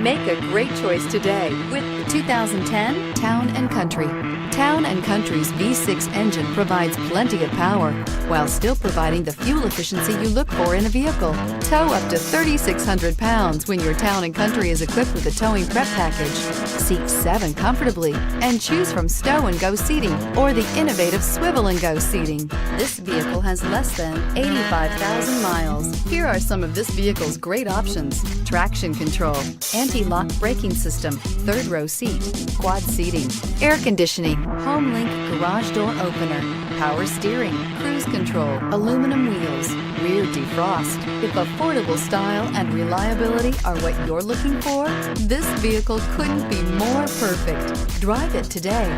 Make a great choice today with the 2010 Town & Country. Town & Country's V6 engine provides plenty of power while still providing the fuel efficiency you look for in a vehicle. Tow up to 3,600 pounds when your Town & Country is equipped with a towing prep package. Seat 7 comfortably and choose from stow and go seating or the innovative swivel and go seating. This vehicle has less than 85,000 miles. Here are some of this vehicle's great options: traction control, anti-lock braking system, third row seat, quad seating, air conditioning, home link garage door opener, power steering, cruise control, aluminum wheels, rear defrost. If affordable style and reliability are what you're looking for, this vehicle couldn't be more perfect. Drive it today.